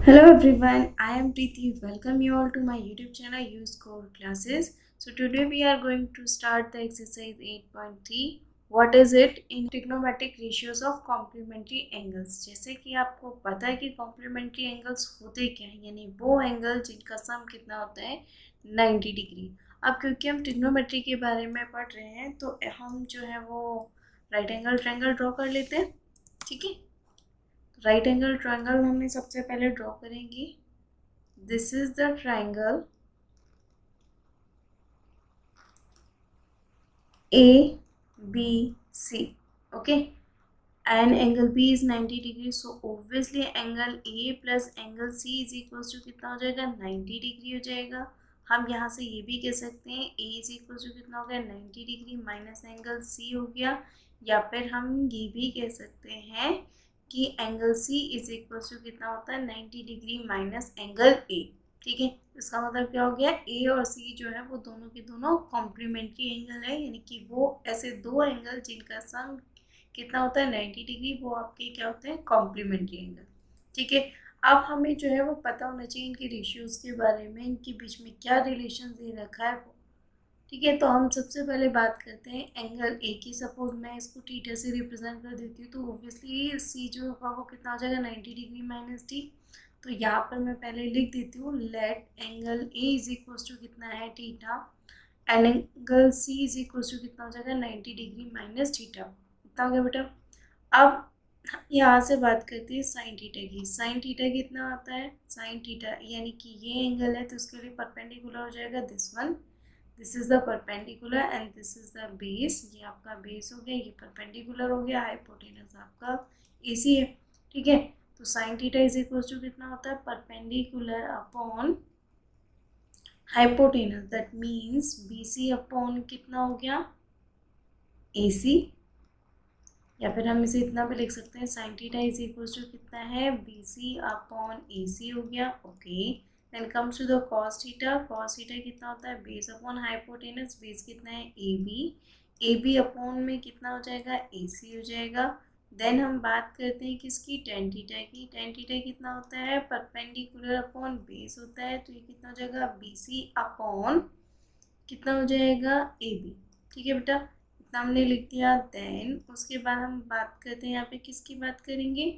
Hello everyone, I am Preeti. Welcome you all to my YouTube channel Use Core Classes. So today we are going to start the exercise 8.3. What is it in trigonometric ratios of complementary angles? जैसे कि आपको पता है कि complementary angles होते क्या हैं, यानी वो एंगल जिनका सम कितना होता है 90 डिग्री। अब क्योंकि हम ट्रिग्नोमेट्री के बारे में पढ़ रहे हैं तो हम जो है वो राइट एंगल ट्रायंगल ड्रॉ कर लेते हैं। ठीक है, राइट एंगल ट्रायंगल हमने सबसे पहले ड्रॉ करेंगे। This is the triangle A B C. Okay, and angle B is 90 degree, so obviously angle A plus angle C is equal to कितना हो जाएगा 90 डिग्री हो जाएगा। हम यहाँ से ये भी कह सकते हैं ए इज इक्वल टू कितना हो गया 90 डिग्री माइनस एंगल सी हो गया, या फिर हम ये भी कह सकते हैं कि angle C is equal to कितना होता है 90 डिग्री माइनस एंगल ए। ठीक है, इसका मतलब क्या हो गया, ए और सी जो है वो दोनों के दोनों कॉम्प्लीमेंट्री एंगल है, यानी कि वो ऐसे दो एंगल जिनका सम कितना होता है 90 डिग्री, वो आपके क्या होते हैं कॉम्प्लीमेंट्री एंगल। ठीक है, अब हमें जो है वो पता होना चाहिए इनके रेशियोज के बारे में, इनके बीच में क्या रिलेशन दे रखा है वो। ठीक है, तो हम सबसे पहले बात करते हैं एंगल ए की। सपोज मैं इसको थीटा से रिप्रेजेंट कर देती हूँ तो ऑब्वियसली सी जो होगा वो कितना हो जाएगा 90 डिग्री माइनस डी। तो यहाँ पर मैं पहले लिख देती हूँ let angle A is equal to कितना है theta, and angle C is equal to कितना हो जाएगा 90 डिग्री माइनस थीटा। कितना हो गया बेटा। अब यहाँ से बात करते हैं साइन थीटा की। साइन थीटा कितना आता है, साइन थीटा यानी कि ये एंगल है तो उसके लिए परपेंडिकुलर हो जाएगा this one. This is the perpendicular and this is the base. ये आपका बेस हो गया, ये परपेंडिकुलर हो गया, हाइपोटेनस आपका एसी है। ठीक है, तो sine theta is equal to कितना होता है perpendicular upon hypotenuse, that means BC upon कितना हो गया एसी, या फिर हम इसे इतना भी लिख सकते हैं sine theta is equal to कितना है B C upon A C हो गया। Okay, then comes to the cos theta. Cos theta कितना होता है बेस अपॉन हाइपोटेनस, बेस कितना है ए बी अपॉन में कितना हो जाएगा ए सी हो जाएगा। देन हम बात करते हैं किसकी, टेन थीटा की। टेन थीटा कितना होता है परपेंडिकुलर अपॉन बेस होता है, तो ये कितना हो जाएगा बी सी अपॉन कितना हो जाएगा ए बी। ठीक है बेटा, इतना हमने लिख दिया। देन उसके बाद हम बात करते हैं यहाँ पे किसकी बात करेंगे,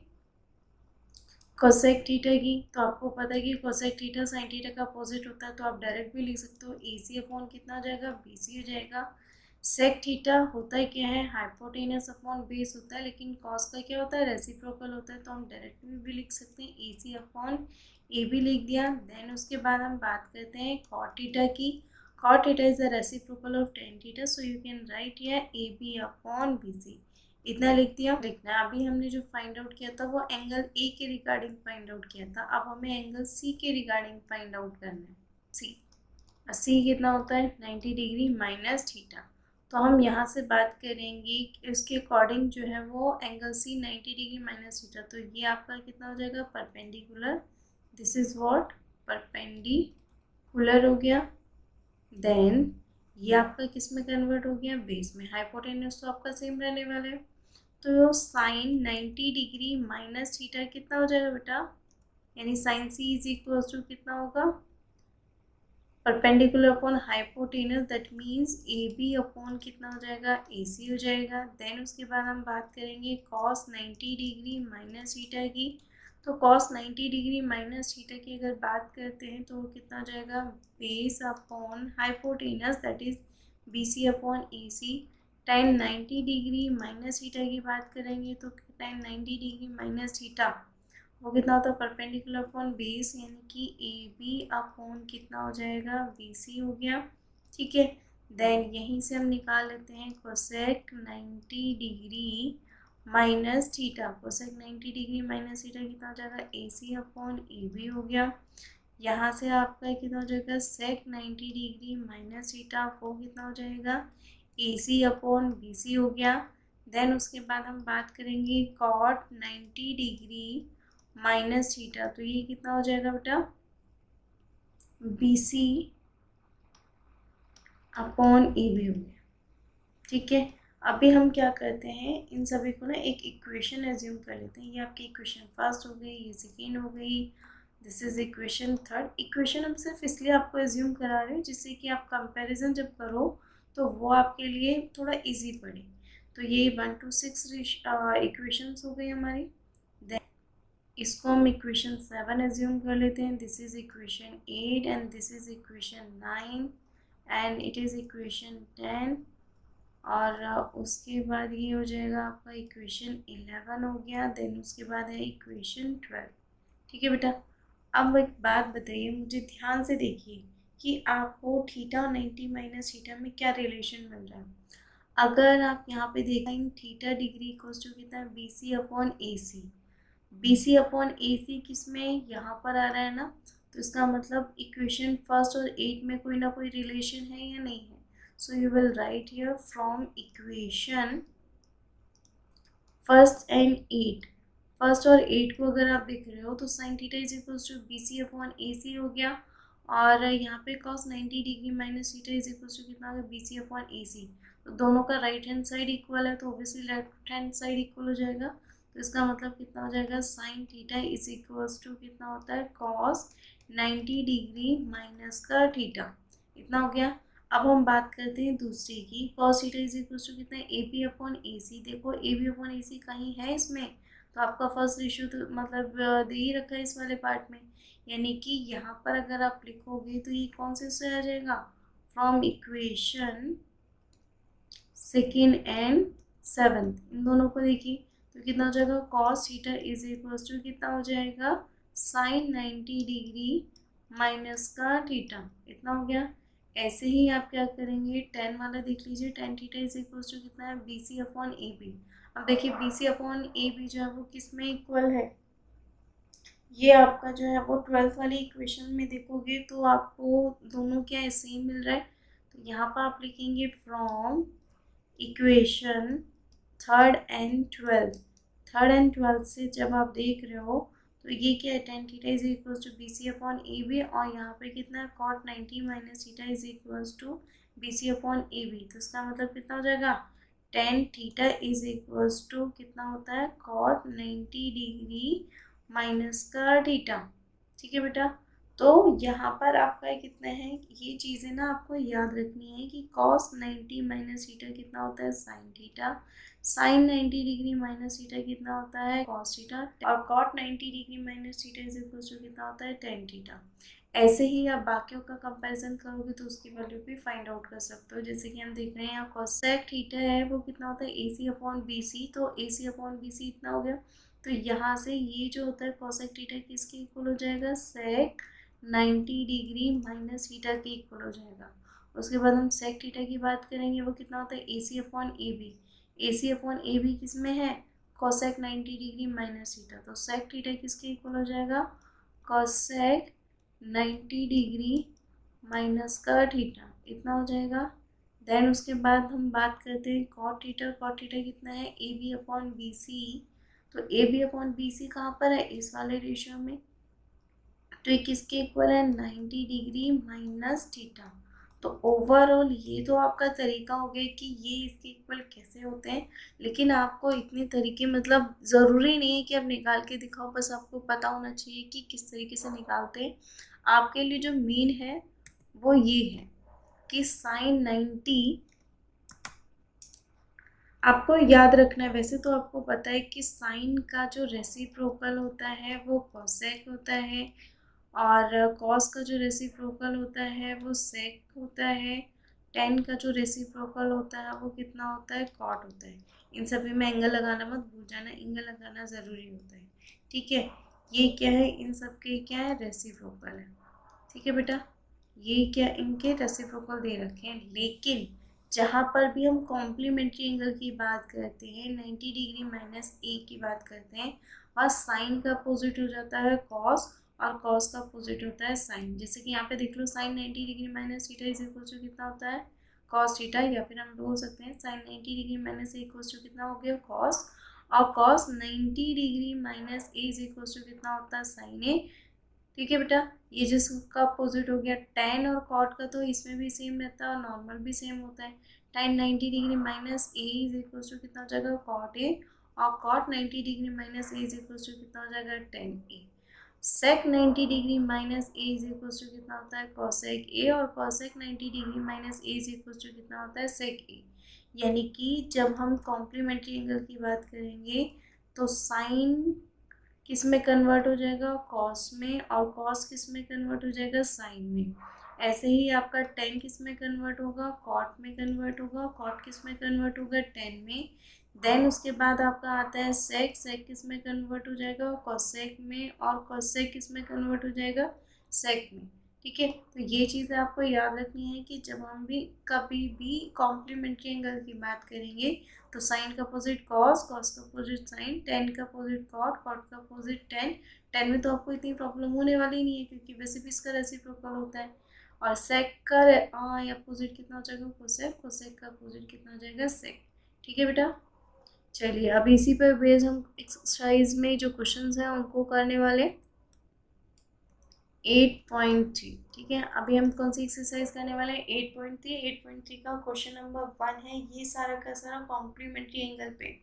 कोसेक थीटा की। तो आपको पता है कि कोसेक थीटा साइन थीटा का अपोजिट होता है, तो आप डायरेक्ट भी लिख सकते हो ए सी अपॉन कितना हो जाएगा बी सी हो जाएगा। सेक थीटा होता है क्या है हाइपोटेनस अपॉन बेस होता है, लेकिन कॉस का क्या होता है रेसिप्रोकल होता है, तो हम डायरेक्ट में भी लिख सकते हैं ए सी अपॉन ए बी लिख दिया। देन उसके बाद हम बात करते हैं कॉट थीटा की। Cot theta is the reciprocal of tan theta, so you can write here A B upon B C. इतना लिख दिया। लिखना है अभी हमने जो फाइंड आउट किया था वो एंगल ए के रिगार्डिंग फाइंड आउट किया था, अब हमें एंगल सी के रिगार्डिंग फाइंड आउट करना है। सी कितना होता है 90 डिग्री माइनस थीटा। तो हम यहाँ से बात करेंगे इसके अकॉर्डिंग जो है वो angle C 90 degree minus theta, तो ये आपका कितना हो जाएगा perpendicular. This is what perpendicular हो गया। देन ये आपका किस में कन्वर्ट हो गया बेस में। हाइपोटेनस तो आपका सेम रहने वाला है, तो साइन 90 डिग्री माइनस थीटा कितना हो जाएगा बेटा, यानी sine C is equal to कितना होगा perpendicular upon hypotenuse, that means A B upon कितना हो जाएगा ए सी हो जाएगा। देन उसके बाद हम बात करेंगे कॉस 90 डिग्री माइनस थीटा की। तो कॉस 90 डिग्री माइनस थीटा की अगर बात करते हैं तो वो कितना हो जाएगा base upon hypotenuse, that is B C upon A C. Tan 90 degree minus theta की बात करेंगे तो टेन 90 डिग्री माइनस थीटा वो कितना होता है परपेंडिकुलर अपॉन बेस, यानी कि ए बी अपॉन कितना हो जाएगा बी सी हो गया। ठीक है, देन यहीं से हम निकाल लेते हैं cosec 90 degree minus theta. Cosec 90 degree minus theta कितना हो जाएगा ए सी अपॉन ए बी हो गया। यहाँ से आपका कितना हो जाएगा सेक 90 डिग्री माइनस थीटा, वो कितना हो जाएगा ए सी अपॉन बी सी हो गया। देन उसके बाद हम बात करेंगे कॉट 90 डिग्री माइनस थीटा, तो ये कितना हो जाएगा बेटा B C upon A B हो गया। ठीक है, अभी हम क्या करते हैं इन सभी को ना एक इक्वेशन एज्यूम कर लेते हैं। ये आपकी इक्वेशन फर्स्ट हो गई, ये सेकेंड हो गई, this is equation third. Equation हम सिर्फ इसलिए आपको एज्यूम करा रहे हैं जिससे कि आप कंपैरिजन जब करो तो वो आपके लिए थोड़ा इजी पड़े। तो ये 1 to 6 इक्वेशंस हो गई हमारी। देन इसको हम इक्वेशन 7 एज्यूम कर लेते हैं। This is equation 8 and this is equation 9 and it is equation 10। और उसके बाद ये हो जाएगा आपका इक्वेशन 11 हो गया। देन उसके बाद है इक्वेशन 12। ठीक है बेटा, अब एक बात बताइए, मुझे ध्यान से देखिए कि आपको थीटा और 90 माइनस थीटा में क्या रिलेशन मिल रहा है। अगर आप यहाँ पे देखें थीटा डिग्री इक्वल्स टू कितना है, B C upon A C. B C upon A सी किस में यहाँ पर आ रहा है ना, तो इसका मतलब इक्वेशन फर्स्ट और 8 में कोई ना कोई रिलेशन है या नहीं है। So you will write here from equation first and 8। First और 8 को अगर आप देख रहे हो तो sine theta is equals to B C upon A C हो गया। और यहाँ पे cos 90 degree minus theta is equals to कितना होगा, बी सी अपॉन ए सी। तो दोनों का राइट हैंड साइड इक्वल है तो obviously left hand side equal हो जाएगा। तो इसका मतलब कितना हो जाएगा, sine theta is equals to कितना होता है, कॉस 90 डिग्री माइनस का थीटा। इतना हो गया। अब हम बात करते हैं दूसरी की, cos theta is equal to कितना है, ए बी अपॉन ए सी। देखो ए बी अपॉन ए सी कहीं है इसमें, तो आपका फर्स्ट रेशियो तो मतलब दे ही रखा है इस वाले पार्ट में। यानी कि यहाँ पर अगर आप लिखोगे तो ये कौन से से आ जाएगा, from equation second and seventh, इन दोनों को देखिए तो कितना हो जाएगा, cos theta is equal to कितना हो जाएगा, साइन 90 डिग्री माइनस का थीटा। इतना हो गया। ऐसे ही आप क्या करेंगे, 10 वाला देख लीजिए, tan theta is equal to कितना है, B C upon A B. अब देखिए B C upon A B जो है वो किस में इक्वल है, ये आपका जो है वो 12th वाली इक्वेशन में देखोगे तो आपको दोनों क्या सेम मिल रहा है। तो यहाँ पर आप लिखेंगे from equation third and 12th। Third and 12th से जब आप देख रहे हो तो ये क्या है, tan theta is equal to B C upon A B. और यहाँ पे कितना है, cot 90 minus theta is equal to B C upon A B. तो इसका मतलब कितना हो जाएगा, tan theta is equal to कितना होता है, cot 90 डिग्री माइनस का थीटा। ठीक है बेटा, तो यहाँ पर आपका कितना है, ये चीज़ें ना आपको याद रखनी है कि cos 90 माइनस थीटा कितना होता है, sin theta. sin 90 degree minus theta कितना होता है, cos थीटा। और cot 90 degree minus theta is equal to कितना होता है, tan थीटा। ऐसे ही आप बाकियों का कंपैरिजन करोगे तो उसकी वैल्यू भी फाइंड आउट कर सकते हो। जैसे कि हम देख रहे हैं यहाँ cosec थीटा है वो कितना होता है, A C upon B C. तो ए सी अपॉन बी सी इतना हो गया। तो यहाँ से ये जो होता है cosec थीटा किसके इक्वल हो जाएगा, sec 90 डिग्री माइनस थीटा के इक्वल हो जाएगा। उसके बाद हम sec थीटा की बात करेंगे, वो कितना होता है, A C upon A B. A C upon A B किस में है, cosec 90 डिग्री माइनस थीटा। तो sec थीटा किसके इक्वल हो जाएगा, cosec 90 डिग्री माइनस का थीटा। इतना हो जाएगा। देन उसके बाद हम बात करते हैं cot थीटा। cot थीटा कितना है, A B upon B C. तो A B upon B C कहाँ पर है, इस वाले रेशियो में। तो ये किसके इक्वल है, 90 डिग्री माइनस थीटा। तो ओवरऑल ये तो आपका तरीका हो गया कि ये इसके इक्वल कैसे होते हैं। लेकिन आपको इतने तरीके मतलब ज़रूरी नहीं है कि आप निकाल के दिखाओ, बस आपको पता होना चाहिए कि किस तरीके से निकालते हैं। आपके लिए जो मेन है वो ये है कि साइन 90 आपको याद रखना है। वैसे तो आपको पता है कि साइन का जो रेसिप्रोकल होता है वो कोसेक होता है, और कॉस का जो रेसिप्रोकल होता है वो सेक होता है। टेन का जो रेसिप्रोकल होता है वो कितना होता है, कॉट होता है। इन सभी में एंगल लगाना मत भूल जाना, एंगल लगाना ज़रूरी होता है। ठीक है, ये क्या है, इन सब के क्या है, रेसिप्रोकल है। ठीक है बेटा, ये क्या, इनके रेसिप्रोकल दे रखे हैं। लेकिन जहाँ पर भी हम कॉम्प्लीमेंट्री एंगल की बात करते हैं, 90 डिग्री माइनस ए की बात करते हैं, और साइन का अपोजिट हो जाता है कॉस, और कॉस का अपोजिट होता है साइन। जैसे कि यहाँ पे देख लो, sine 90 degree minus theta is equal to कितना होता है, कॉस थीटा। या फिर हम बोल सकते हैं sine 90 degree minus A equal to कितना हो गया, कॉस। और cos 90 degree minus A is equal to कितना होता है, साइन ए। ठीक है बेटा, ये जिसका अपोजिट हो गया tan और cot का, तो इसमें भी सेम रहता है और नॉर्मल भी सेम होता है। tan 90 degree minus A is equal to कितना हो जाएगा, cot a। और cot 90 degree minus A is equal to कितना हो जाएगा, tan a। Sec 90 degree minus A is equal to कितना होता है कॉसेक ए, और cosec 90 degree minus A is equal to कितना होता है सेक ए। यानी कि जब हम कॉम्प्लीमेंट्री एंगल की बात करेंगे तो साइन किस में कन्वर्ट हो जाएगा कॉस में, और कॉस किस में कन्वर्ट हो जाएगा साइन में। ऐसे ही आपका टेन किस में कन्वर्ट होगा कॉट में कन्वर्ट होगा, कॉट किस में कन्वर्ट होगा टेन में। देन उसके बाद आपका आता है सेक, सेक किस में कन्वर्ट हो जाएगा कॉसेक में, और कॉसेक किस में कन्वर्ट हो जाएगा सेक में। ठीक है, तो ये चीज़ें आपको याद रखनी है कि जब हम भी कभी भी कॉम्प्लीमेंट्री एंगल की बात करेंगे तो साइन का अपोजिट कॉस, कॉस का अपोजिट साइन, टेन का अपोजिट कॉट, कॉट का अपोजिट टेन। टेन में तो आपको इतनी प्रॉब्लम होने वाली नहीं है क्योंकि वैसे भी इसका रेसिप्रोकल होता है। और सेक का अपोजिट कितना हो जाएगा कोसेक, कोसेक का अपोजिट कितना हो जाएगा सेक। ठीक है बेटा, चलिए अब इसी पर बेस हम एक्सरसाइज में जो क्वेश्चंस हैं उनको करने वाले 8.3। ठीक है, अभी हम कौन सी एक्सरसाइज करने वाले हैं 8.3। 8.3 का क्वेश्चन नंबर 1 है, ये सारा का सारा कॉम्प्लीमेंट्री एंगल पे।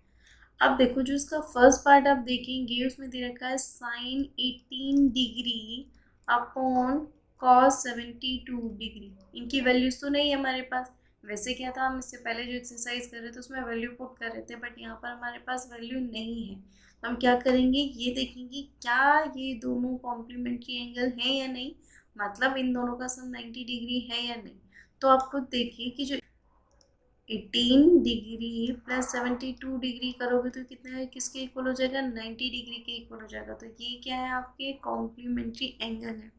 अब देखो जो इसका फर्स्ट पार्ट आप देखेंगे उसमें दे रखा है sine 18 degree upon cos 72 degree. इनकी वैल्यूज तो नहीं है हमारे पास। वैसे क्या था, हम इससे पहले जो एक्सरसाइज कर रहे थे उसमें वैल्यू पुट कर रहे थे, बट यहाँ पर हमारे पास वैल्यू नहीं है। तो हम क्या करेंगे, ये देखेंगे क्या ये दोनों कॉम्प्लीमेंट्री एंगल है या नहीं, मतलब इन दोनों का सम 90 डिग्री है या नहीं। तो आप खुद देखिए कि जो 18 डिग्री प्लस 72 डिग्री करोगे तो कितना किसके इक्वल हो जाएगा 90 डिग्री के इक्वल हो जाएगा। तो ये क्या है आपके कॉम्प्लीमेंट्री एंगल है।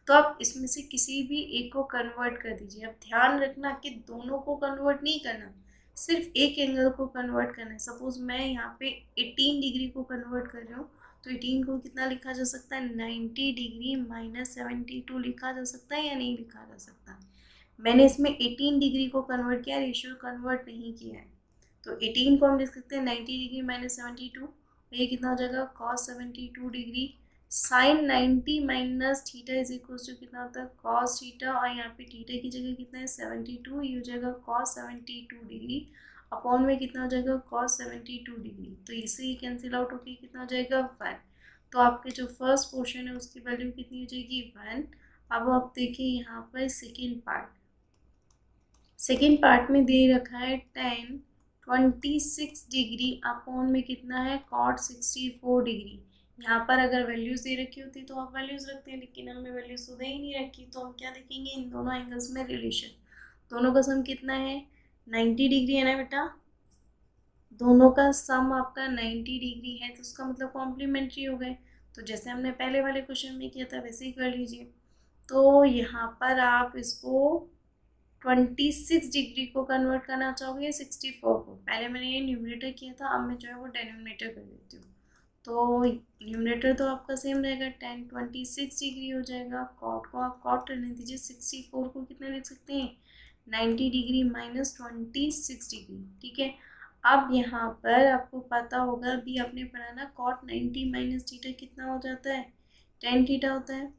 तो आप इसमें से किसी भी एक को कन्वर्ट कर दीजिए। अब ध्यान रखना कि दोनों को कन्वर्ट नहीं करना, सिर्फ एक एंगल को कन्वर्ट करना है। सपोज मैं यहाँ पे 18 डिग्री को कन्वर्ट कर रही हूँ तो 18 को कितना लिखा जा सकता है 90 डिग्री माइनस 72 लिखा जा सकता है या नहीं लिखा जा सकता। मैंने इसमें 18 डिग्री को कन्वर्ट किया, रेशियो कन्वर्ट नहीं किया है। तो 18 को हम लिख सकते हैं 90 डिग्री माइनस 72, ये कितना हो जाएगा cos 72 degree. Sine 90 minus theta is equal to कितना होता है cos थीटा, और यहाँ पे थीटा की जगह कितना है 72, ये हो जाएगा cos 72 डिग्री अपॉन में कितना हो जाएगा cos 72 डिग्री। तो इसे ही कैंसिल आउट होकर कितना हो जाएगा 1। तो आपके जो फर्स्ट पोर्शन है उसकी वैल्यू कितनी हो जाएगी 1। अब आप देखिए यहाँ पर सेकेंड पार्ट, सेकेंड पार्ट में दे रखा है tan 26 डिग्री अपॉन में कितना है cot 64 डिग्री। यहाँ पर अगर वैल्यूज दे रखी होती तो आप वैल्यूज रखते हैं, लेकिन हमने वैल्यूज तो दे ही नहीं रखी। तो हम क्या देखेंगे इन दोनों एंगल्स में रिलेशन, दोनों का सम कितना है 90 डिग्री है ना बेटा। दोनों का सम आपका 90 डिग्री है तो उसका मतलब कॉम्प्लीमेंट्री हो गए। तो जैसे हमने पहले वाले क्वेश्चन में किया था वैसे ही कर लीजिए। तो यहाँ पर आप इसको 26 डिग्री को कन्वर्ट करना चाहोगे 64 को। पहले मैंने ये न्यूमरेटर किया था, अब मैं जो है वो डेनोमिनेटर कर देती हूँ। तो न्यूमरेटर तो आपका सेम रहेगा, tan 26 डिग्री हो जाएगा। कॉट को आप कॉट रहने दीजिए, 64 को कितना लिख सकते हैं 90 डिग्री माइनस 26 डिग्री। ठीक है, अब यहाँ पर आपको पता होगा अभी आपने पढ़ा ना कॉट 90 माइनस थीटा कितना हो जाता है tan थीटा होता है।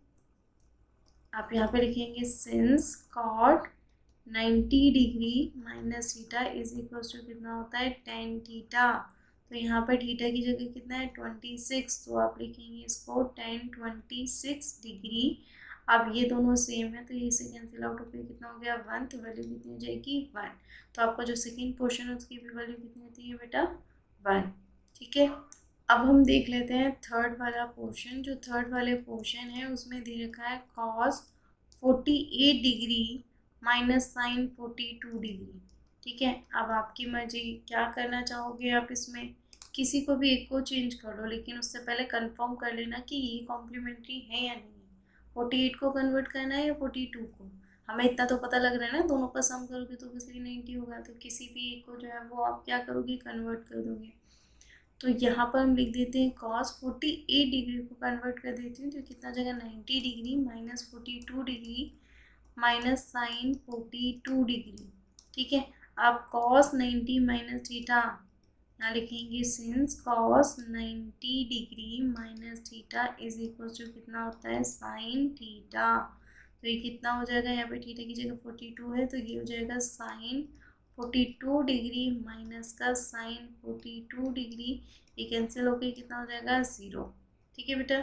आप यहाँ पे लिखेंगे since cot 90 degree minus theta is equal to कितना होता है tan थीटा। तो यहाँ पर थीटा की जगह कितना है 26, तो आप लिखेंगे इसको tan 26 डिग्री। अब ये दोनों सेम है तो ये से कैंसिल आउट होकर कितना हो गया 1, तो वैल्यू कितनी हो जाएगी 1। तो आपका जो सेकेंड पोर्शन है उसकी भी वैल्यू कितनी होती है बेटा 1। ठीक है, अब हम देख लेते हैं थर्ड वाला पोर्शन। जो थर्ड वाले पोर्शन है उसमें दे रखा है cos 48 degree minus sine 42 degree. ठीक है, अब आपकी मर्जी क्या करना चाहोगे आप, इसमें किसी को भी एक को चेंज कर लो, लेकिन उससे पहले कंफर्म कर लेना कि ये कॉम्प्लीमेंट्री है या नहीं है। 48 को कन्वर्ट करना है या 42 को, हमें इतना तो पता लग रहा है ना दोनों का सम करोगे तो ऑब्वियसली 90 होगा। तो किसी भी एक को जो है वो आप क्या करोगे कन्वर्ट कर दोगे। तो यहाँ पर हम लिख देते हैं cos 48 डिग्री को कन्वर्ट कर देती हूँ तो कितना जगह 90 degree minus 42 degree minus sine 42 degree. ठीक है, अब cos 90 माइनस थीटा यहाँ लिखेंगे since cos 90 degree minus theta is equal to कितना होता है साइन थीटा। तो ये कितना हो जाएगा, यहाँ पे थीटा की जगह 42 है तो ये हो जाएगा साइन 42 डिग्री माइनस का साइन 42 डिग्री, ये कैंसिल होकर कितना हो जाएगा 0। ठीक है बेटा,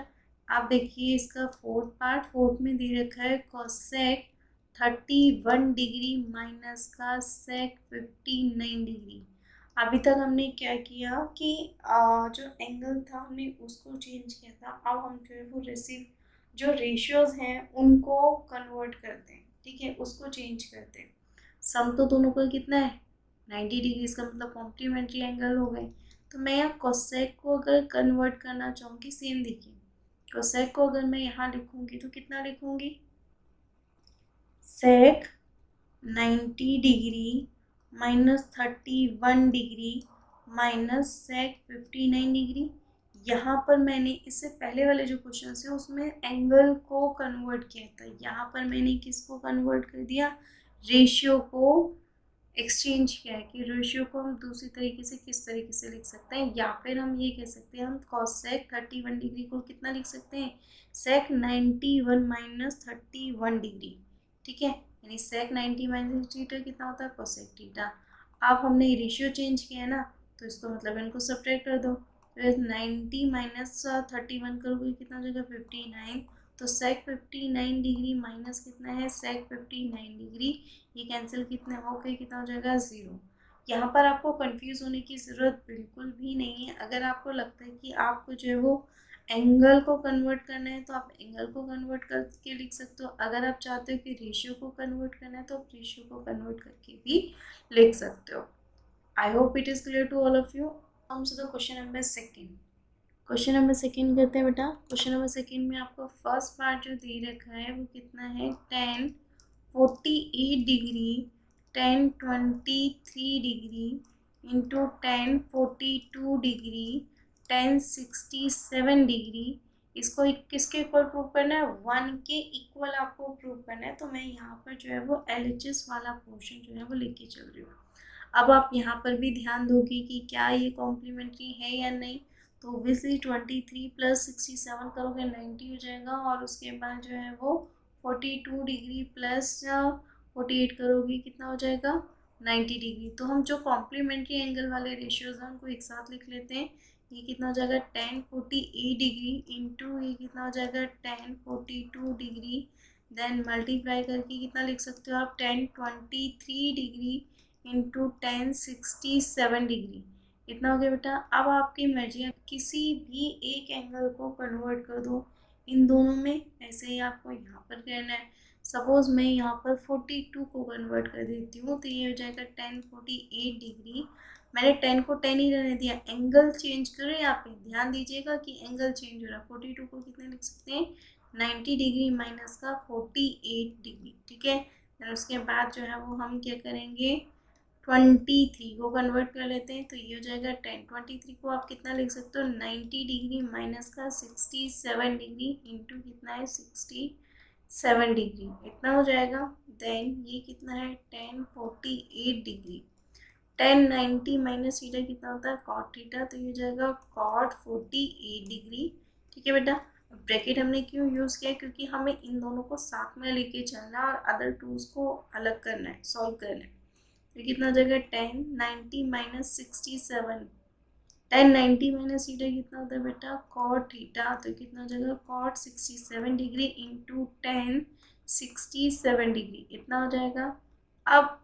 आप देखिए इसका फोर्थ में दे रखा है कोसेक 31 डिग्री माइनस का सेक 59 डिग्री। अभी तक हमने क्या किया कि जो एंगल था हमने उसको चेंज किया था। अब हम जो है वो जो रेशियोज हैं उनको कन्वर्ट करते हैं, ठीक है, उसको चेंज करते हैं। सम तो दोनों का कितना है 90 डिग्री, इसका मतलब कॉम्प्लीमेंट्री एंगल हो गए। तो मैं यहाँ कोसेक को अगर कन्वर्ट करना चाहूँगी, सेम देखिए कोसेक को अगर मैं यहाँ लिखूंगी तो कितना लिखूंगी, sec 90 degree minus 31 degree minus sec 59 degree. यहाँ पर मैंने इससे पहले वाले जो क्वेश्चन है उसमें एंगल को कन्वर्ट किया था, यहाँ पर मैंने किसको कन्वर्ट कर दिया, रेशियो को एक्सचेंज किया है कि रेशियो को हम दूसरी तरीके से किस तरीके से लिख सकते हैं, या फिर हम ये कह सकते हैं हम कॉस सेक 31 डिग्री को कितना लिख सकते हैं, सेक 91 माइनस 31 डिग्री, ठीक है, यानी सेक 90 माइनस थीटा कितना होता है कोसेक थीटा। अब हमने रेशियो चेंज किया है ना, तो इसको मतलब इनको सब्ट्रैक्ट कर दो, तो 90 माइनस 31 करोगे कितना हो जाएगा 59, तो सेक 59 डिग्री माइनस कितना है सेक 59 डिग्री, ये कैंसिल कितने हो गए, कितना हो जाएगा 0। यहाँ पर आपको कंफ्यूज होने की ज़रूरत बिल्कुल भी नहीं है। अगर आपको लगता है कि आपको जो है वो एंगल को कन्वर्ट करना है तो आप एंगल को कन्वर्ट करके लिख सकते हो, अगर आप चाहते हो कि रेशियो को कन्वर्ट करना है तो आप रेशियो को कन्वर्ट करके भी लिख सकते हो। I hope it is clear to all of you. Comes to the question number second. Question number second करते हैं बेटा। क्वेश्चन नंबर सेकेंड में आपको फर्स्ट पार्ट जो दे रखा है वो कितना है 1048 degree 1023 degree into 1042 degree 1067 degree. इसको किसके इक्वल प्रूव करना है, 1 के इक्वल आपको प्रूव करना है। तो मैं यहाँ पर जो है वो LHS वाला पोर्शन जो है वो लेके चल रही हूँ। अब आप यहाँ पर भी ध्यान दोगे कि क्या ये कॉम्प्लीमेंट्री है या नहीं। तो ओबियसली 23 प्लस 67 करोगे 90 हो जाएगा, और उसके बाद जो है वो 42 डिग्री प्लस 48 करोगे कितना हो जाएगा 90 डिग्री। तो हम जो कॉम्प्लीमेंट्री एंगल वाले रेशियोज हैं उनको एक साथ लिख लेते हैं। ये कितना हो जाएगा 1048 डिग्री इंटू ये कितना हो जाएगा 1042 डिग्री, देन मल्टीप्लाई करके कितना लिख सकते हो आप 1023 डिग्री इंटू 1067 डिग्री। इतना हो गया बेटा। अब आपकी मर्जी, आप किसी भी एक एंगल को कन्वर्ट कर दो इन दोनों में, ऐसे ही आपको यहाँ पर करना है। सपोज मैं यहाँ पर 42 को कन्वर्ट कर देती हूँ तो ये हो जाएगा 1048 डिग्री। मैंने 10 को 10 ही रहने दिया, एंगल चेंज करो, यहाँ पे ध्यान दीजिएगा कि एंगल चेंज हो रहा है। 42 को कितने लिख सकते हैं 90 डिग्री माइनस का 48 डिग्री, ठीक है। फिर उसके बाद जो है वो हम क्या करेंगे 23 को कन्वर्ट कर लेते हैं, तो ये हो जाएगा 10। 23 को आप कितना लिख सकते हो 90 डिग्री माइनस का 67 डिग्री इंटू कितना है 67 डिग्री, इतना हो जाएगा। देन ये कितना है 1048 डिग्री, 1090 माइनस थीटा कितना होता है कॉट थीटा, तो ये हो जाएगा कॉट 48 डिग्री, ठीक है बेटा। ब्रैकेट हमने क्यों यूज़ किया, क्योंकि हमें इन दोनों को साथ में लेके चलना है और अदर टूल्स को अलग करना है, सॉल्व करना है। तो कितना हो जाएगा 1090 माइनस 67, 1090 माइनस थीटा कितना होता है बेटा कॉट थीटा, तो कितना हो जाएगा कॉट 67 डिग्री इंटू 1067 डिग्री, इतना हो जाएगा। अब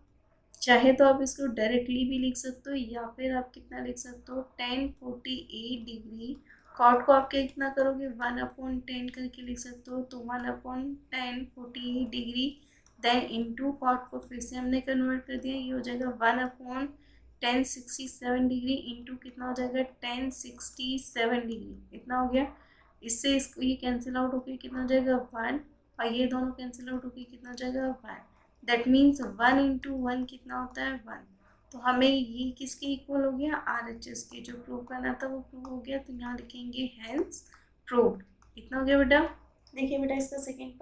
चाहे तो आप इसको डायरेक्टली भी लिख सकते हो, या फिर आप कितना लिख सकते हो 1048 डिग्री, कॉट को आप कितना करोगे 1/10 करके लिख सकते हो, तो 1/10 डिग्री, देन इंटू कॉट को फिर से हमने कन्वर्ट कर दिया, ये हो जाएगा 1/1067 डिग्री इंटू कितना हो जाएगा 1067 डिग्री, इतना हो गया। इससे इसको ये कैंसिल आउट होकर कितना हो जाएगा 1, और ये दोनों कैंसिल आउट होकर कितना हो जाएगा 1। दैट मीन्स 1 इंटू 1 कितना होता है 1। तो हमें ये किसके इक्वल हो गया RHS के, जो प्रूव करना था वो प्रूव हो गया, तो यहाँ लिखेंगे हेंस प्रूव्ड, इतना हो गया बेटा। देखिए बेटा इसका सेकेंड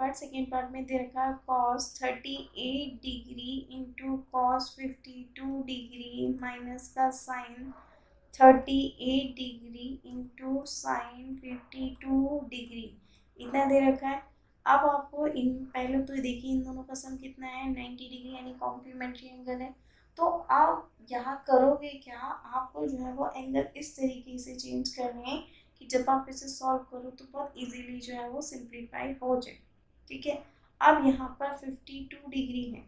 पार्ट में दे रखा है cos 38 degree into cos 52 degree minus का sine 38 degree into sine 52 degree, इतना दे रखा है। अब आपको इन पहले तो देखिए इन दोनों का सम कितना है 90 डिग्री, यानी कॉम्प्लीमेंट्री एंगल है। तो आप यहाँ करोगे क्या, आपको जो है वो एंगल इस तरीके से चेंज करने हैं कि जब आप इसे सॉल्व करो तो बहुत इजीली जो है वो सिंप्लीफाई हो जाए। ठीक है, अब यहाँ पर 52 डिग्री है,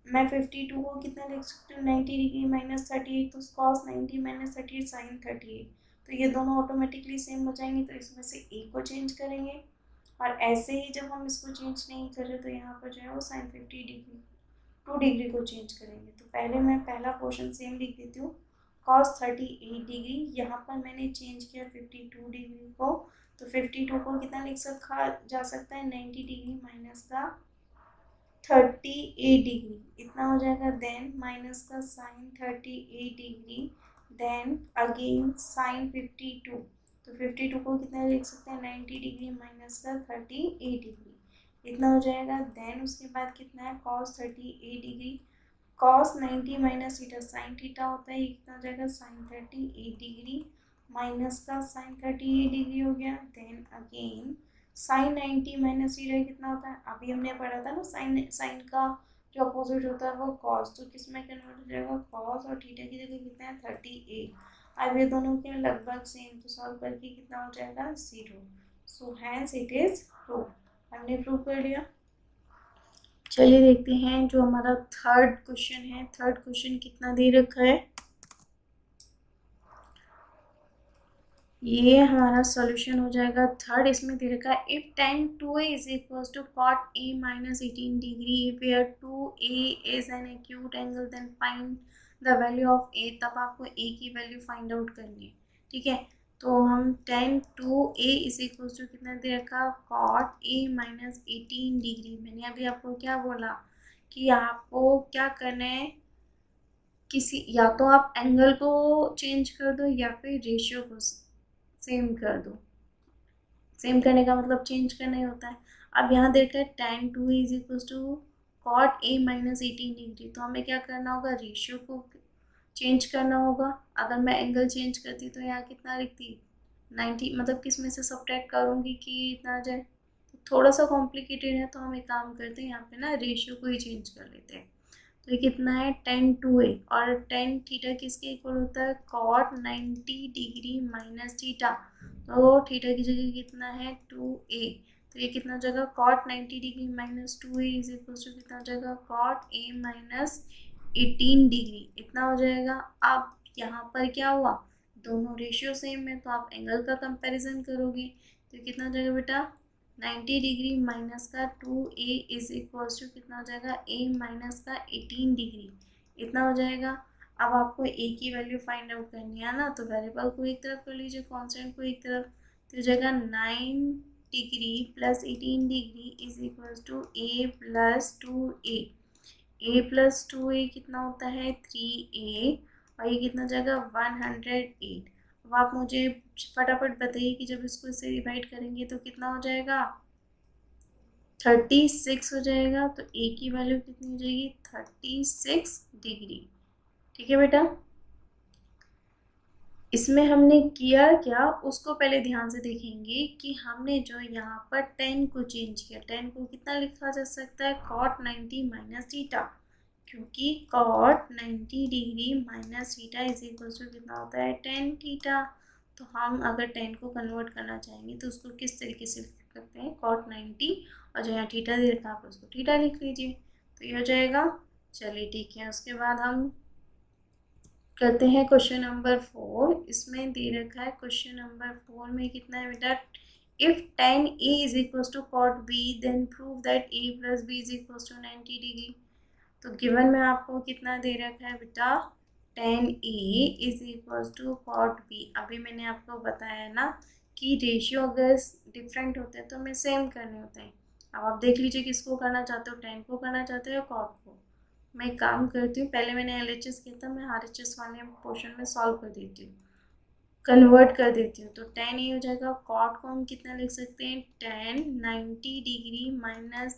मैं 52 को कितना लिख सकती हूँ 90 डिग्री माइनस 38, तो कॉस 90 माइनस 38 साइन 38, तो ये दोनों ऑटोमेटिकली सेम हो जाएंगे, तो इसमें से एक को चेंज करेंगे। और ऐसे ही जब हम इसको चेंज नहीं कर रहे तो यहाँ पर जो है वो साइन 50 डिग्री 2 डिग्री को चेंज करेंगे। तो पहले मैं पहला पोर्शन सेम लिख देती हूँ, कॉस 38 डिग्री, यहाँ पर मैंने चेंज किया 52 डिग्री को, तो 52 को कितना लिख सका जा सकता है 90 डिग्री माइनस का 38 डिग्री, इतना हो जाएगा। देन माइनस का sine 38 degree, then again sine 52, तो 52 को कितना लिख सकते हैं 90 डिग्री माइनस का 38 डिग्री, इतना हो जाएगा। देन उसके बाद कितना है cos 38 degree, cos 90 minus theta sine theta होता है, कितना हो जाएगा साइन 38 डिग्री माइनस का साइन 38 डिग्री हो गया। Then again sine 90 minus theta कितना होता है, अभी हमने पढ़ा था ना साइन का जो अपोजिट होता है वो कॉस, तो किस में कन्वर्ट हो जाएगा कॉस, और थीटा की जगह कितना है 38। अब ये दोनों के लगभग सेम, तो सॉल्व करके कितना हो जाएगा 0। So hence it is prove, हमने प्रूव कर लिया। चलिए देखते हैं जो हमारा थर्ड क्वेश्चन है। थर्ड क्वेश्चन कितना दे रखा है, ये हमारा सॉल्यूशन हो जाएगा थर्ड। इसमें दे रखा है if tan 2a is equal to cot a minus 18 degree where 2a is an acute angle then find the value of a, तब आपको a की वैल्यू फाइंड आउट करनी है। ठीक है, तो हम tan 2a is equal to कितना दे रखा cot a माइनस 18 डिग्री, मैंने अभी आपको क्या बोला कि आपको क्या करना है, किसी या तो आप एंगल को चेंज कर दो या फिर रेशियो को सेम कर दो। सेम करने का मतलब चेंज करना ही होता है। अब यहाँ देखकर tan 2 is equal to cot a minus 18 degree, तो हमें क्या करना होगा रेशियो को चेंज करना होगा। अगर मैं एंगल चेंज करती तो यहाँ कितना लिखती 90, मतलब किस में से सब्ट्रैक्ट करूँगी कि इतना आ जाए, तो थोड़ा सा कॉम्प्लिकेटेड है, तो हम एक काम करते हैं यहाँ पे ना रेशियो को ही चेंज कर लेते हैं। तो ये कितना है tan 2a, और tan थीटा किसके इक्वल होता है cot 90 डिग्री माइनस थीटा, तो थीटा की जगह कितना है 2a, तो ये कितना हो जाएगा cot 90 degree minus 2a is equal to कितना हो जाएगा cot a माइनस 18 डिग्री, इतना हो जाएगा। अब यहाँ पर क्या हुआ, दोनों रेशियो सेम है, तो आप एंगल का कंपैरिजन करोगे, तो कितना हो जाएगा बेटा 90 डिग्री माइनस का 2a इज इक्वल टू कितना हो जाएगा a माइनस का 18 डिग्री, इतना हो जाएगा। अब आपको a की वैल्यू फाइंड आउट करनी है ना, तो वेरिएबल को एक तरफ कर लीजिए, कांस्टेंट को एक तरफ, तो हो जाएगा 9 degree plus 18 degree is equal to a plus 2a, a plus 2a कितना होता है 3a, और ये कितना हो जाएगा 108। अब आप मुझे फटाफट बताइए कि जब इसको इससे डिवाइड करेंगे तो कितना हो जाएगा 36 हो जाएगा, तो a की वैल्यू कितनी हो जाएगी 36 डिग्री। ठीक है बेटा, इसमें हमने किया क्या उसको पहले ध्यान से देखेंगे कि हमने जो यहाँ पर tan को चेंज किया, tan को कितना लिखा जा सकता है cot 90 माइनस थीटा, क्योंकि cot 90 degree minus theta is equal to कितना होता है tan थीटा। तो हम अगर tan को कन्वर्ट करना चाहेंगे तो उसको किस तरीके से लिख सकते हैं cot 90, और जो यहाँ थीटा दे रखा है आप उसको थीटा लिख लीजिए, तो ये हो जाएगा। चलिए ठीक है, उसके बाद हम करते हैं क्वेश्चन नंबर 4। इसमें दे रखा है क्वेश्चन नंबर 4 में कितना है बेटा, if tan a is equal to cot b then prove that a plus b is equal to 90 degree. तो गिवन में आपको कितना दे रखा है बेटा tan a is equal to cot b, अभी मैंने आपको बताया ना कि रेशियो अगर डिफरेंट होते हैं तो हमें सेम करने होते हैं। अब आप देख लीजिए किसको करना चाहते हो, tan को करना चाहते हो या cot को। मैं एक काम करती हूँ, पहले मैंने LHS किया था, मैं RHS वाले पोर्शन में सॉल्व कर देती हूँ, कन्वर्ट कर देती हूँ। तो tan ये हो जाएगा, cot को हम कितना लिख सकते हैं tan 90 डिग्री माइनस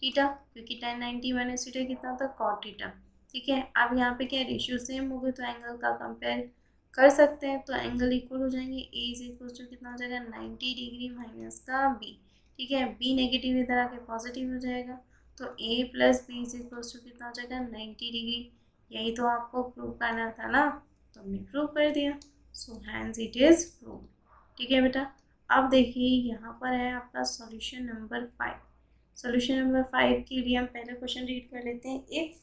थीटा, क्योंकि tan 90 माइनस थीटा कितना होता है cot थीटा। ठीक है, अब यहाँ पे क्या रेशियो सेम हो गए तो एंगल का कंपेयर कर सकते हैं, तो एंगल इक्वल हो जाएंगे, a इज इक्वल टू कितना हो जाएगा 90 डिग्री माइनस का b। ठीक है, b नेगेटिव इधर आके पॉजिटिव हो जाएगा, तो a plus B is equal to कितना हो जाएगा 90 डिग्री। यही तो आपको प्रूव करना था ना, तो हमने प्रूव कर दिया। So hence it is prove. ठीक है बेटा। अब देखिए यहाँ पर है आपका सॉल्यूशन नंबर 5। सॉल्यूशन नंबर 5 के लिए हम पहले क्वेश्चन रीड कर लेते हैं। If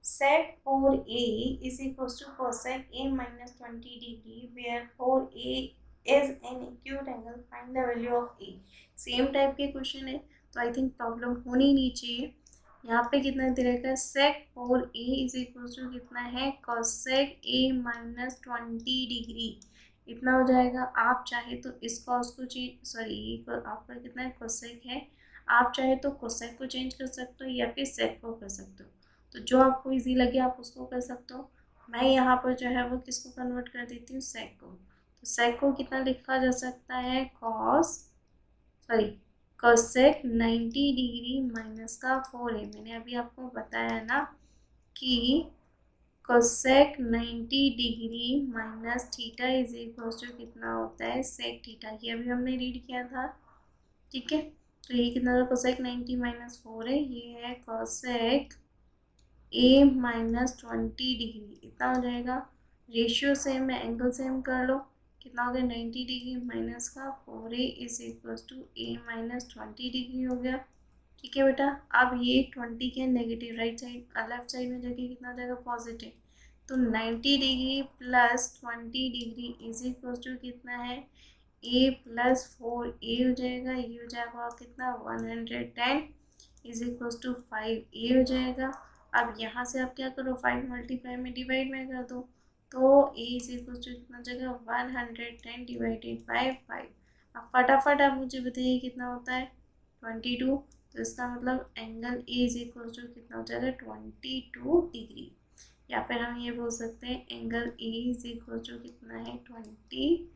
sec 4a is equals to cosec a minus 20 degree where 4a is an acute angle, find the value of a। Same type के क्वेश्चन है तो आई थिंक प्रॉब्लम होनी नहीं चाहिए। यहाँ पे कितना दे रखा है, sec 4a is equal to कितना है, cosec a माइनस 20 डिग्री इतना हो जाएगा। आप चाहे तो इस cos को चेंज, सॉरी आपका कितना है cosec है, आप चाहे तो cosec को चेंज कर सकते हो या फिर sec को कर सकते हो, तो जो आपको इजी लगे आप उसको कर सकते हो। मैं यहाँ पर जो है वो किसको कन्वर्ट कर देती हूँ, सेक को। तो सेक को कितना लिखा जा सकता है, कोसेक 90 डिग्री माइनस का 4a। मैंने अभी आपको बताया ना कि cosec 90 degree minus theta is equal to कितना होता है, सेक थीटा। ये अभी हमने रीड किया था, ठीक है। तो ये कितना था, कोसेक 90 माइनस 4 है, ये है कोसेक ए माइनस 20 डिग्री इतना हो जाएगा। रेशियो सेम है, एंगल सेम कर लो, कितना हो गया 90 डिग्री माइनस का 4a is equal to A minus 20 degree हो गया। ठीक है बेटा। अब ये 20 के negative right side left side में जाके कितना हो जाएगा, पॉजिटिव। तो 90 degree plus 20 degree is equal to कितना है, a प्लस 4a हो जाएगा। ये हो जाएगा कितना 110 इज इक्वल टू 5a हो जाएगा। अब यहाँ से आप क्या करो, 5 मल्टीप्लाई में डिवाइड में कर दो, तो a इज इक्वल टू कितना जगह 110 डिवाइडेड बाई 5। अब फटाफट आप मुझे बताइए कितना होता है 22। तो इसका मतलब angle a is equal to कितना हो जाएगा 22 डिग्री, या फिर हम ये बोल सकते हैं angle a is equal to कितना है 22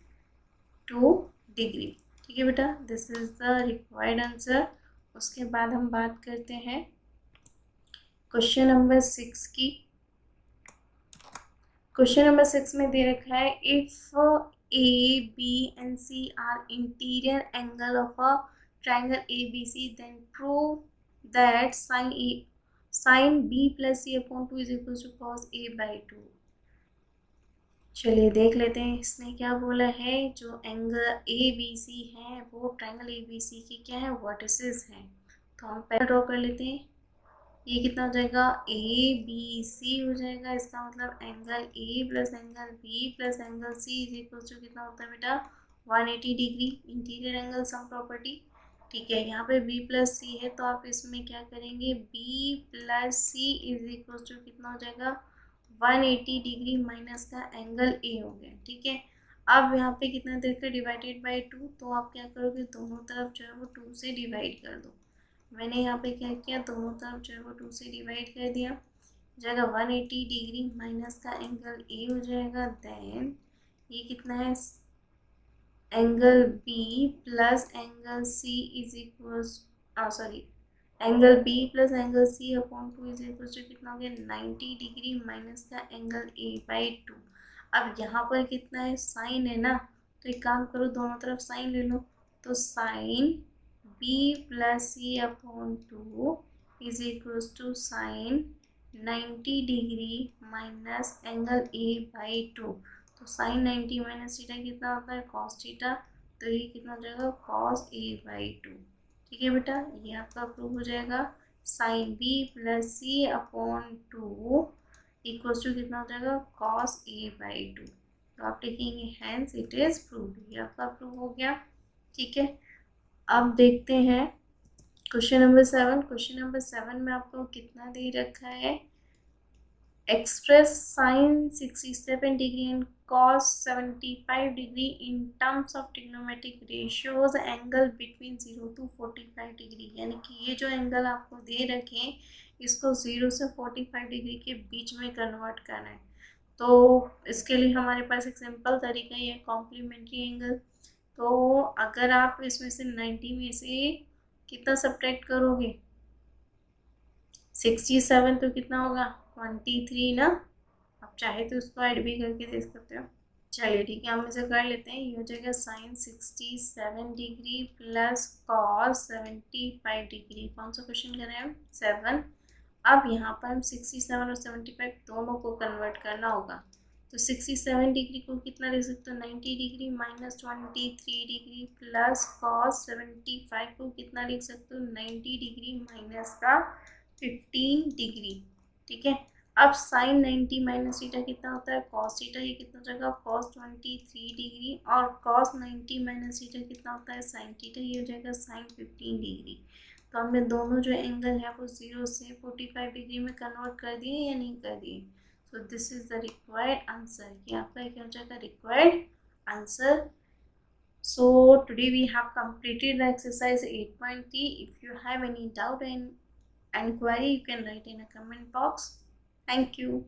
डिग्री। ठीक है बेटा, this is the required answer. उसके बाद हम बात करते हैं क्वेश्चन नंबर 6 की। क्वेश्चन नंबर 6 में दे रखा है, if A B and C are interior angle of a triangle A B C then prove that sine B plus C upon 2 is equal to cos A by 2। चलिए देख लेते हैं इसने क्या बोला है। जो एंगल ए बी सी है वो ट्राइंगल ए बी सी की क्या है, वर्टिसेस हैं। तो हम पहले ड्रॉ कर लेते हैं। ये कितना हो जाएगा, ए बी सी हो जाएगा। इसका मतलब angle A plus angle B plus angle C is equal to कितना होता है बेटा 180 degree, interior angle sum property. ठीक है, यहाँ पे बी प्लस सी है तो आप इसमें क्या करेंगे, B plus C is equal to कितना हो जाएगा 180 डिग्री माइनस का एंगल ए हो गया। ठीक है, अब यहाँ पे कितना देर का डिवाइडेड बाई 2, तो आप क्या करोगे, दोनों तरफ जो है वो 2 से डिवाइड कर दो। मैंने यहाँ पे क्या किया, दोनों तरफ जो है वो 2 से डिवाइड कर दिया, जाएगा 180 डिग्री माइनस का एंगल ए हो जाएगा। देन ये कितना है, angle B plus angle C is equal, sorry angle B plus angle C upon 2 is equal to कितना हो गया 90 डिग्री माइनस का एंगल ए बाई 2। अब यहाँ पर कितना है, साइन है ना, तो एक काम करो दोनों तरफ साइन ले लो, तो sine B plus C upon 2 is equal to sine 90 degree minus angle A by 2। तो साइन 90 माइनस थीटा कितना होता है, कॉस थीटा। तो ये कितना हो जाएगा कॉस ए बाई 2। ठीक है बेटा, ये आपका प्रूव हो जाएगा। Sine B plus C upon 2 equal to कितना हो जाएगा कॉस ए बाई 2। तो आप लिखेंगे हैंस इट इज प्रूव। ये आपका प्रूव हो गया। ठीक है, अब देखते हैं क्वेश्चन नंबर 7। क्वेश्चन नंबर 7 में आपको कितना दे रखा है, express sine 67 degree and cos 75 degree in terms of trigonometric ratios angle between 0 to 45 degree. यानी कि ये जो एंगल आपको दे रखे हैं इसको 0 से 45 डिग्री के बीच में कन्वर्ट करना है। तो इसके लिए हमारे पास एक सिंपल तरीका ही है, कॉम्प्लीमेंट्री एंगल। तो अगर आप इसमें से 90 में से कितना सब्ट्रैक्ट करोगे, 67 तो कितना होगा 23 ना। आप चाहे तो उसको ऐड भी करके दे सकते हो। चलिए ठीक है, हम इसे कर लेते हैं। ये हो जाएगा sine 67 degree plus cos 75 degree. कौन सा क्वेश्चन कर रहे हैं हम, 7। अब यहाँ पर हम 67 और 75 दोनों को कन्वर्ट करना होगा। तो 67 डिग्री को कितना लिख सकते हो 90 degree minus 23 degree plus cos 75 को कितना लिख सकते हो 90 डिग्री माइनस का 15 डिग्री। ठीक है, अब साइन 90 माइनस थीटा कितना होता है कॉस थीटा, ये कितना हो जाएगा कॉस 23 डिग्री, और कॉस 90 माइनस थीटा कितना होता है साइन थीटा, ये हो जाएगा साइन 15 डिग्री। तो हमने दोनों जो एंगल है वो 0 से 45 डिग्री में कन्वर्ट कर दिए या नहीं कर दिए। So this is the required answer. ये आपका क्या हो जाएगा required answer. So today we have completed the exercise 8.3. If you have any doubt and query, you can write in a comment box. Thank you.